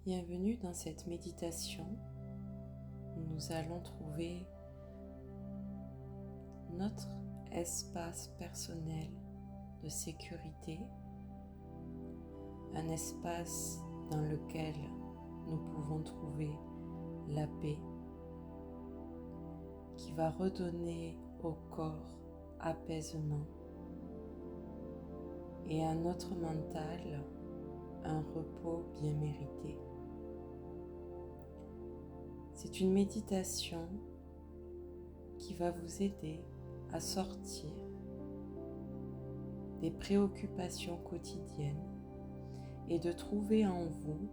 Bienvenue dans cette méditation où nous allons trouver notre espace personnel de sécurité, un espace dans lequel nous pouvons trouver la paix qui va redonner au corps apaisement et à notre mental un repos bien mérité. C'est une méditation qui va vous aider à sortir des préoccupations quotidiennes et de trouver en vous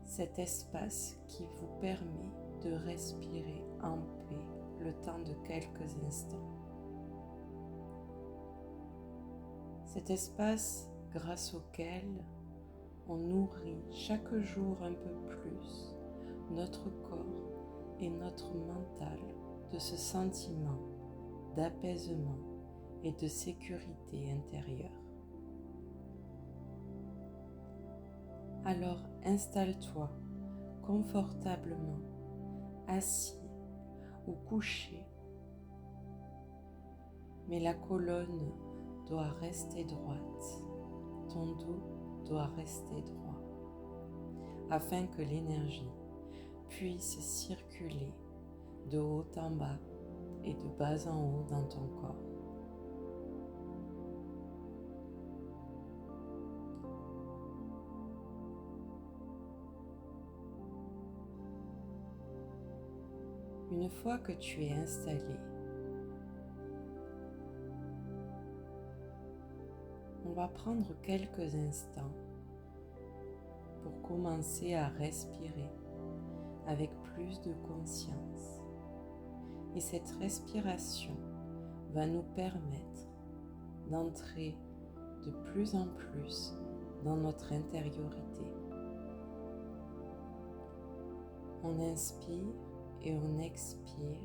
cet espace qui vous permet de respirer en paix le temps de quelques instants. Cet espace grâce auquel on nourrit chaque jour un peu plus notre corps et notre mental de ce sentiment d'apaisement et de sécurité intérieure. Alors installe-toi confortablement, assis ou couché, mais la colonne doit rester droite, ton dos doit rester droit, afin que l'énergie puisse circuler de haut en bas et de bas en haut dans ton corps. Une fois que tu es installé, on va prendre quelques instants pour commencer à respirer avec plus de conscience. Et cette respiration va nous permettre d'entrer de plus en plus dans notre intériorité. On inspire et on expire.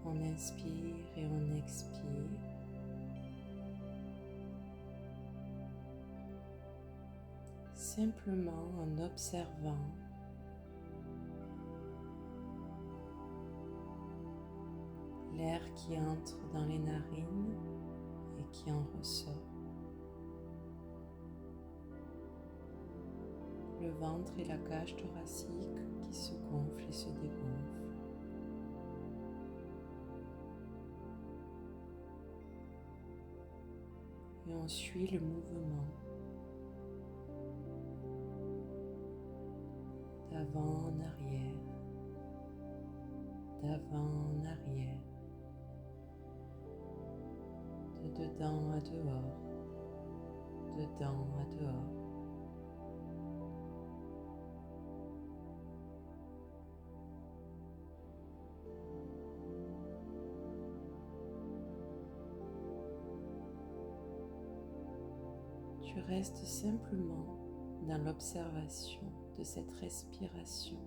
On inspire et on expire. Simplement en observant l'air qui entre dans les narines et qui en ressort. Le ventre et la cage thoracique qui se gonflent et se dégonflent. Et on suit le mouvement d'avant en arrière, d'avant en arrière, de dedans à dehors, dedans à dehors. Tu restes simplement dans l'observation de cette respiration.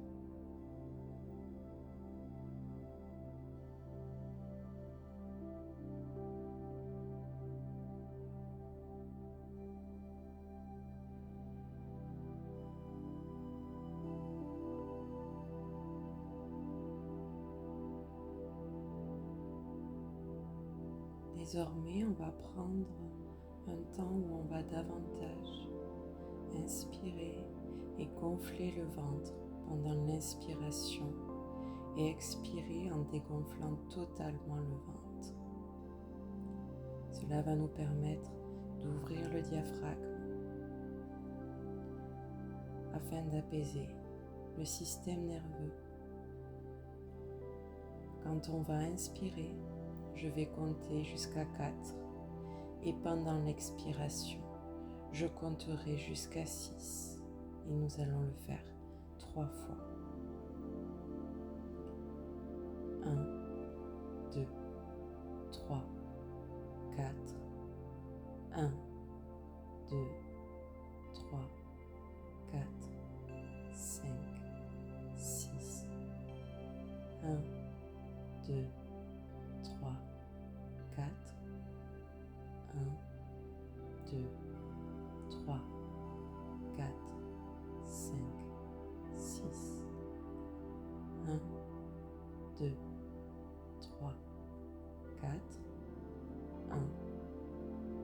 Désormais, on va prendre un temps où on va davantage inspirer et gonfler le ventre pendant l'inspiration et expirer en dégonflant totalement le ventre. Cela va nous permettre d'ouvrir le diaphragme afin d'apaiser le système nerveux. Quand on va inspirer, je vais compter jusqu'à 4 et pendant l'expiration, je compterai jusqu'à 6 et nous allons le faire 3 fois. 1, 2, 3, 4, 1, 2, 3, 4, 5, 6, 1, 2, 3, 4, 1, 2, 3, 4, 5, 6. 1, 2, 3, 4. 1,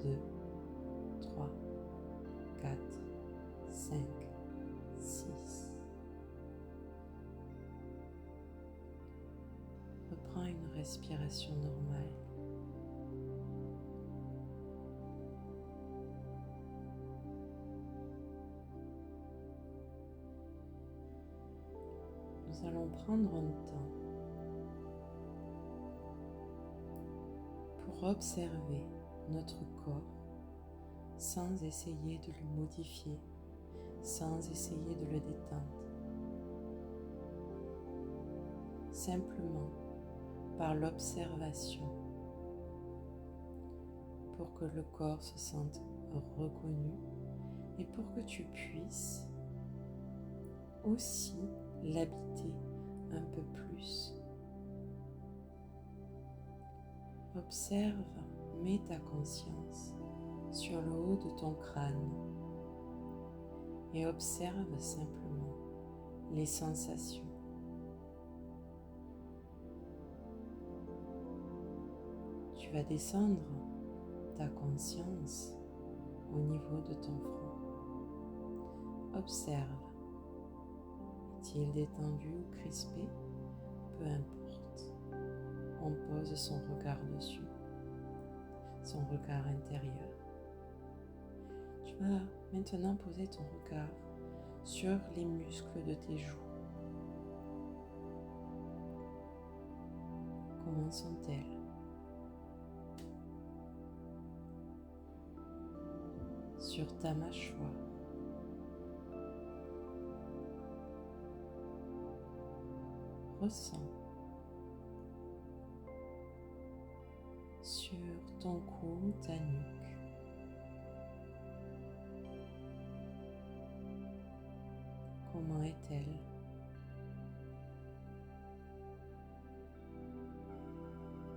2, 3, 4, 5, 6. Reprends une respiration normale. Nous allons prendre un temps pour observer notre corps sans essayer de le modifier, sans essayer de le détendre. Simplement par l'observation pour que le corps se sente reconnu et pour que tu puisses aussi l'habiter un peu plus. Observe, mets ta conscience sur le haut de ton crâne et observe simplement les sensations. Tu vas descendre ta conscience au niveau de ton front. Observe. Est-il détendu ou crispé? Peu importe. On pose son regard dessus, son regard intérieur. Tu vas maintenant poser ton regard sur les muscles de tes joues. Comment sont-elles? Sur ta mâchoire. Ressens sur ton cou, ta nuque. Comment est-elle?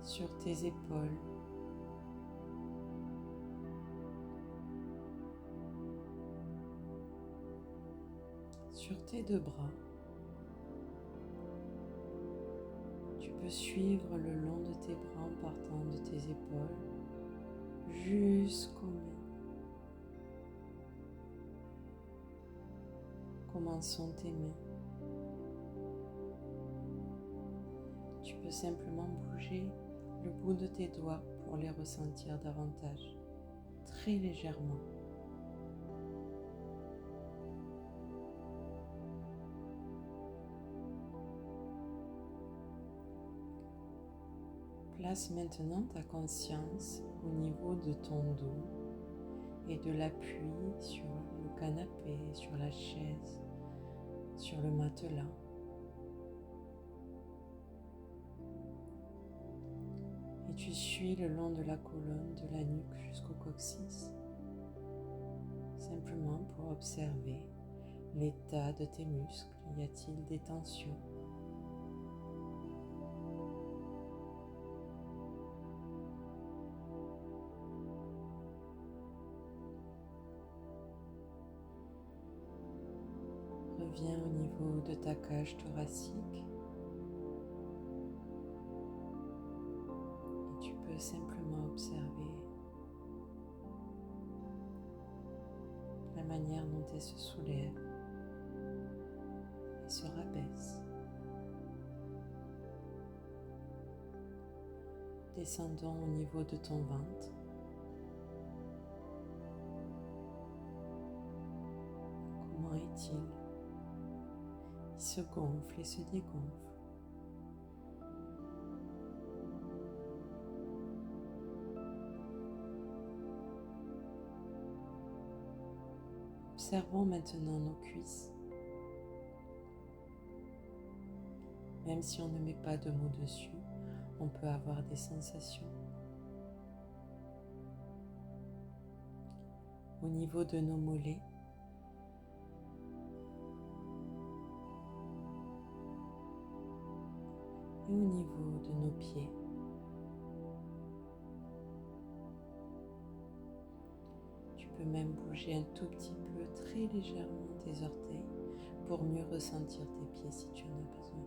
Sur tes épaules. Sur tes deux bras. Tu peux suivre le long de tes bras en partant de tes épaules jusqu'aux mains. Comment sont tes mains? Tu peux simplement bouger le bout de tes doigts pour les ressentir davantage, très légèrement. Place maintenant ta conscience au niveau de ton dos et de l'appui sur le canapé, sur la chaise, sur le matelas. Et tu suis le long de la colonne, de la nuque jusqu'au coccyx, simplement pour observer l'état de tes muscles. Y a-t-il des tensions? Reviens au niveau de ta cage thoracique et tu peux simplement observer la manière dont elle se soulève et se rabaisse. Descendons au niveau de ton ventre. Comment est-il? Il se gonfle et se dégonfle. Observons maintenant nos cuisses. Même si on ne met pas de mots dessus, on peut avoir des sensations. Au niveau de nos mollets, et au niveau de nos pieds. Tu peux même bouger un tout petit peu, très légèrement, tes orteils pour mieux ressentir tes pieds si tu en as besoin.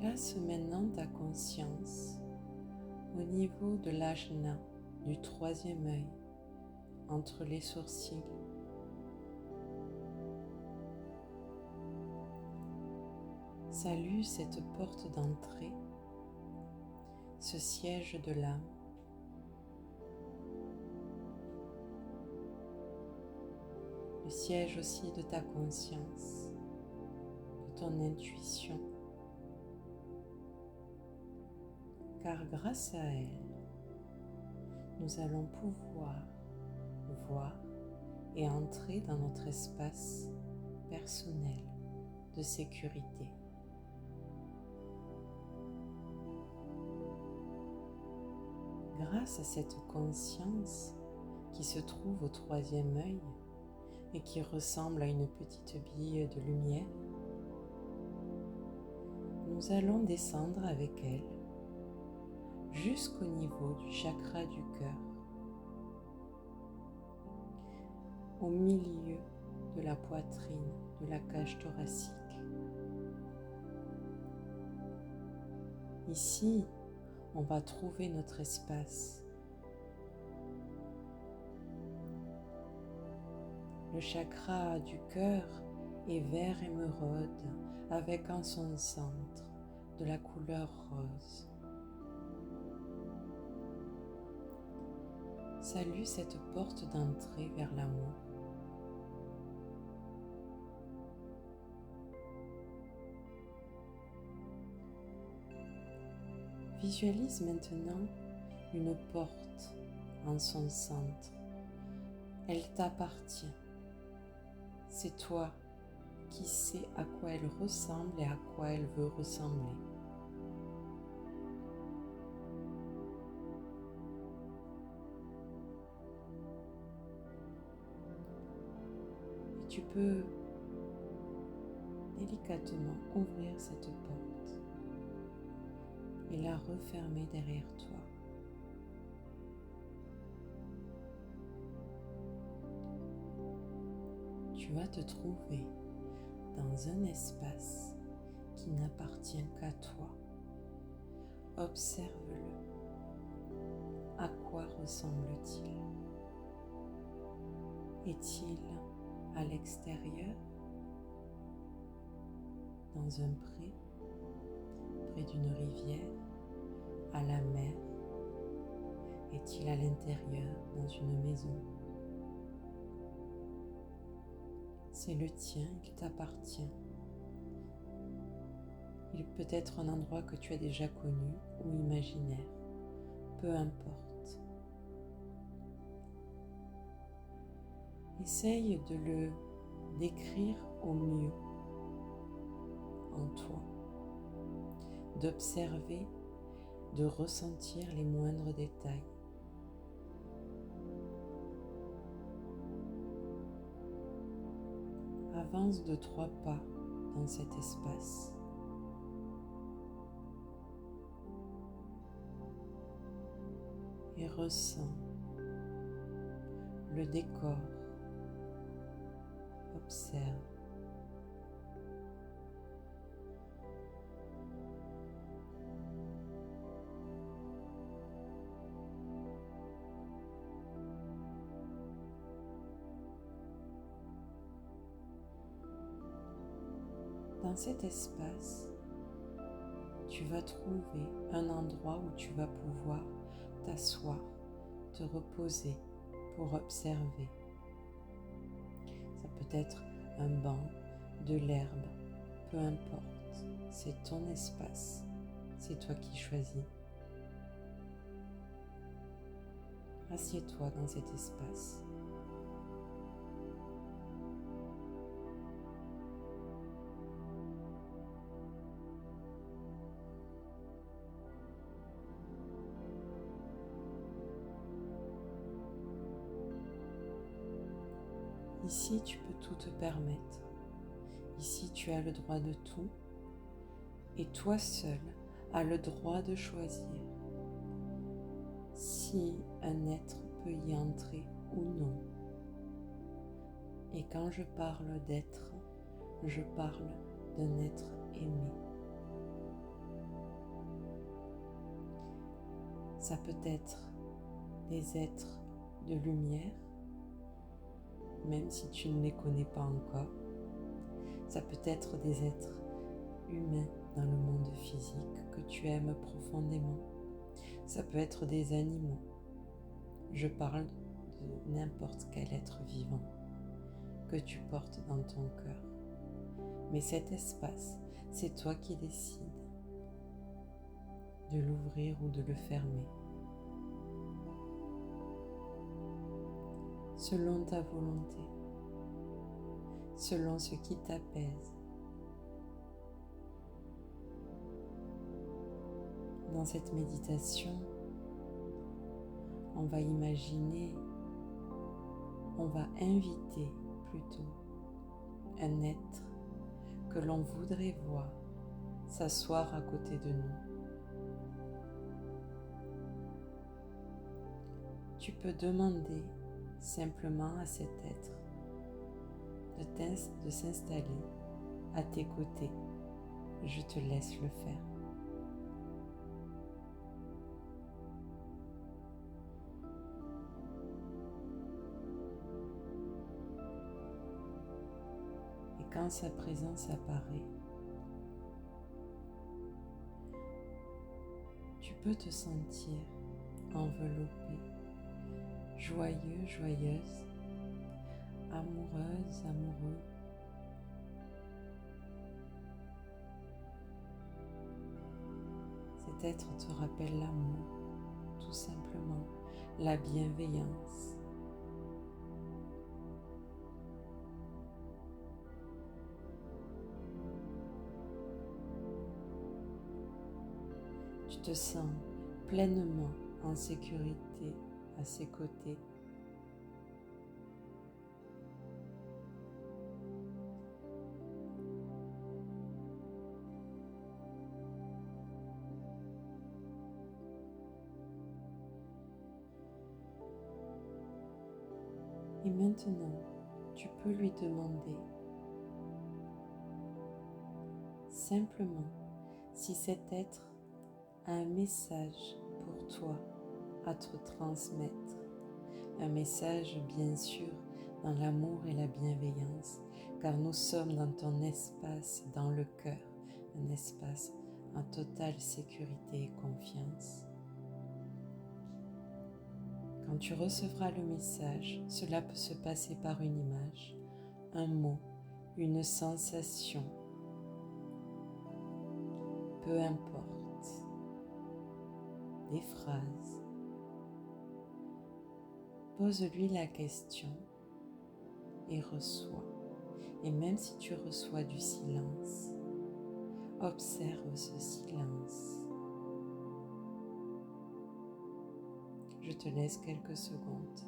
Place maintenant ta conscience au niveau de l'ajna, du troisième œil, entre les sourcils. Salue cette porte d'entrée, ce siège de l'âme. Le siège aussi de ta conscience, de ton intuition. Car grâce à elle, nous allons pouvoir voir et entrer dans notre espace personnel de sécurité. Grâce à cette conscience qui se trouve au troisième œil et qui ressemble à une petite bille de lumière, nous allons descendre avec elle jusqu'au niveau du chakra du cœur, au milieu de la poitrine, de la cage thoracique. Ici, on va trouver notre espace. Le chakra du cœur est vert émeraude avec en son centre de la couleur rose. Salue cette porte d'entrée vers l'amour. Visualise maintenant une porte en son centre. Elle t'appartient. C'est toi qui sais à quoi elle ressemble et à quoi elle veut ressembler. Et tu peux délicatement ouvrir cette porte et la refermer derrière toi. Tu vas te trouver dans un espace qui n'appartient qu'à toi. Observe-le. À quoi ressemble-t-il? Est-il à l'extérieur, dans un pré, près d'une rivière, à la mer? Est-il à l'intérieur, dans une maison? C'est le tien, il t'appartient. Il peut être un endroit que tu as déjà connu ou imaginaire, peu importe. Essaye de le décrire au mieux en toi, d'observer, de ressentir les moindres détails. Avance de 3 pas dans cet espace. Et ressens le décor. Observe. Dans cet espace, tu vas trouver un endroit où tu vas pouvoir t'asseoir, te reposer pour observer. Ça peut être un banc, de l'herbe, peu importe. C'est ton espace, c'est toi qui choisis. Assieds-toi dans cet espace. Ici, tu peux tout te permettre. Ici, tu as le droit de tout Et toi seul as le droit de choisir si un être peut y entrer ou non. Et quand je parle d'être, je parle d'un être aimé. Ça peut être des êtres de lumière, même si tu ne les connais pas encore. Ça peut être des êtres humains dans le monde physique que tu aimes profondément. Ça peut être des animaux. Je parle de n'importe quel être vivant que tu portes dans ton cœur. Mais cet espace, c'est toi qui décides de l'ouvrir ou de le fermer, selon ta volonté, selon ce qui t'apaise. Dans cette méditation, on va imaginer, on va inviter plutôt un être que l'on voudrait voir s'asseoir à côté de nous. Tu peux demander simplement à cet être de s'installer à tes côtés. Je te laisse le faire. Et quand sa présence apparaît, tu peux te sentir enveloppé, joyeux, joyeuse, amoureuse, amoureux. Cet être te rappelle l'amour, tout simplement, la bienveillance. Tu te sens pleinement en sécurité à ses côtés. Et maintenant, tu peux lui demander simplement si cet être a un message pour toi à te transmettre. Un message bien sûr dans l'amour et la bienveillance, car nous sommes dans ton espace, dans le cœur, un espace en totale sécurité et confiance. Quand tu recevras le message, cela peut se passer par une image, un mot, une sensation, peu importe, des phrases. Pose-lui la question et reçois. Et même si tu reçois du silence, observe ce silence. Je te laisse quelques secondes.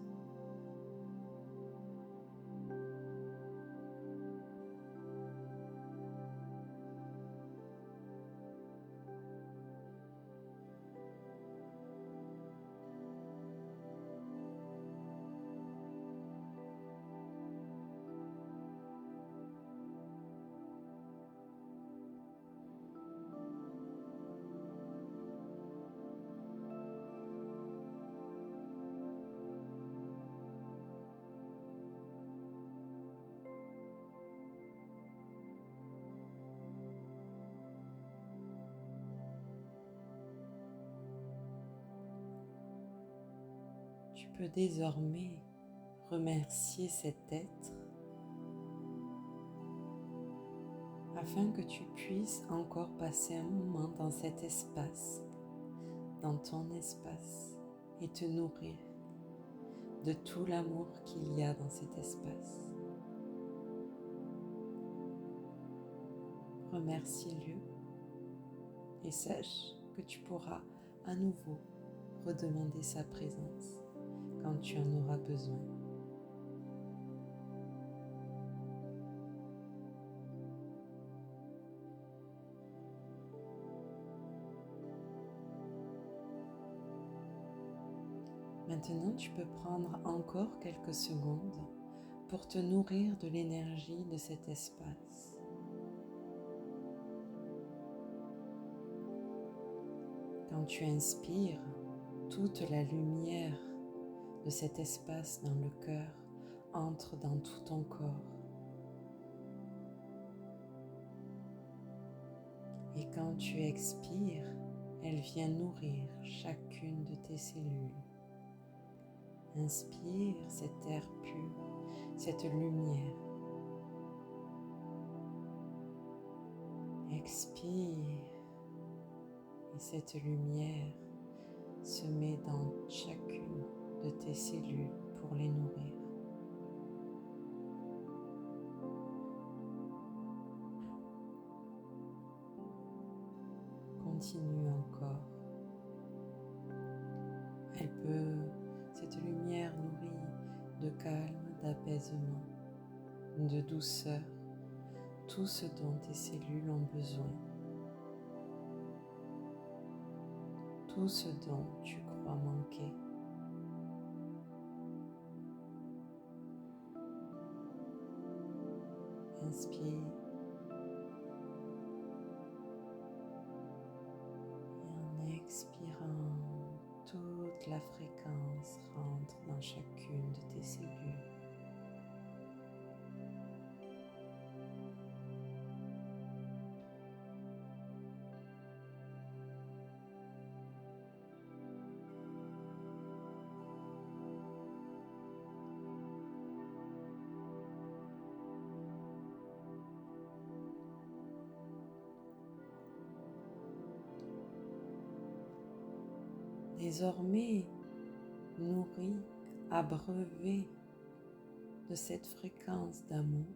Tu peux désormais remercier cet être afin que tu puisses encore passer un moment dans cet espace, dans ton espace, et te nourrir de tout l'amour qu'il y a dans cet espace. Remercie-le et sache que tu pourras à nouveau redemander sa présence quand tu en auras besoin. Maintenant, tu peux prendre encore quelques secondes pour te nourrir de l'énergie de cet espace. Quand tu inspires, toute la lumière de cet espace dans le cœur entre dans tout ton corps. Et quand tu expires, elle vient nourrir chacune de tes cellules. Inspire cet air pur, cette lumière. Expire et cette lumière se met dans chacune de tes cellules pour les nourrir. Continue encore. Cette lumière nourrit de calme, d'apaisement, de douceur, tout ce dont tes cellules ont besoin, tout ce dont tu crois manquer. Inspire. Et en expirant, toute la fréquence rentre dans chacune de tes cellules. Désormais, nourri, abreuvé de cette fréquence d'amour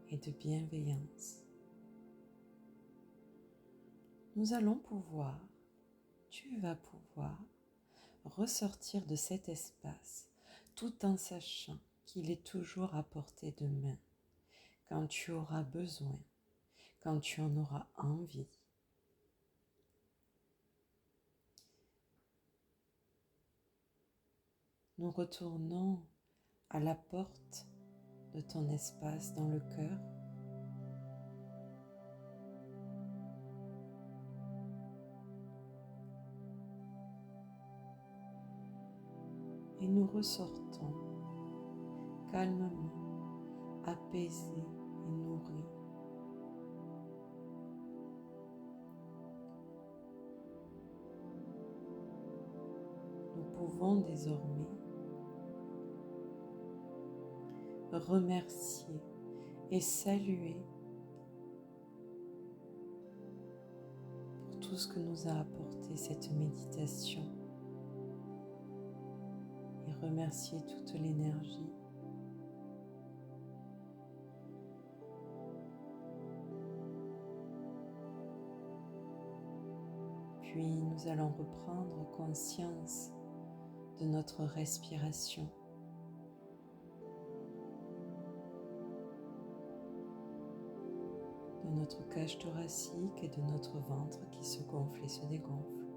et de bienveillance, tu vas pouvoir ressortir de cet espace tout en sachant qu'il est toujours à portée de main quand tu auras besoin, quand tu en auras envie. Nous retournons à la porte de ton espace dans le cœur. Et nous ressortons calmement, apaisés et nourris. Nous pouvons désormais remercier et saluer pour tout ce que nous a apporté cette méditation et remercier toute l'énergie puis nous allons reprendre conscience de notre respiration. De notre cage thoracique et de notre ventre qui se gonfle et se dégonfle.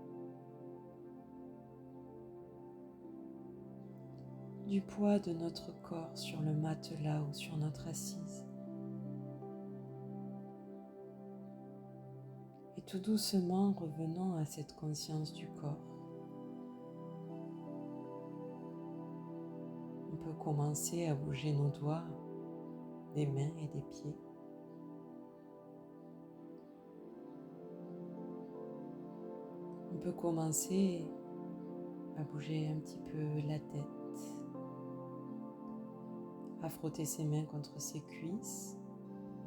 Du poids de notre corps sur le matelas ou sur notre assise. Et tout doucement revenons à cette conscience du corps. On peut commencer à bouger nos doigts, des mains et des pieds. On peut commencer à bouger un petit peu la tête, à frotter ses mains contre ses cuisses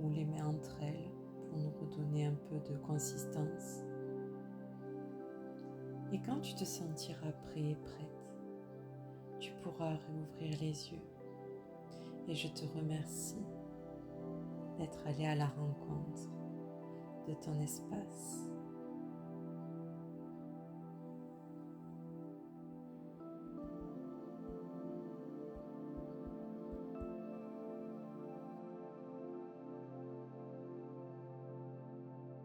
ou les mains entre elles pour nous redonner un peu de consistance. Et quand tu te sentiras prêt et prête, tu pourras réouvrir les yeux. Et je te remercie d'être allé à la rencontre de ton espace.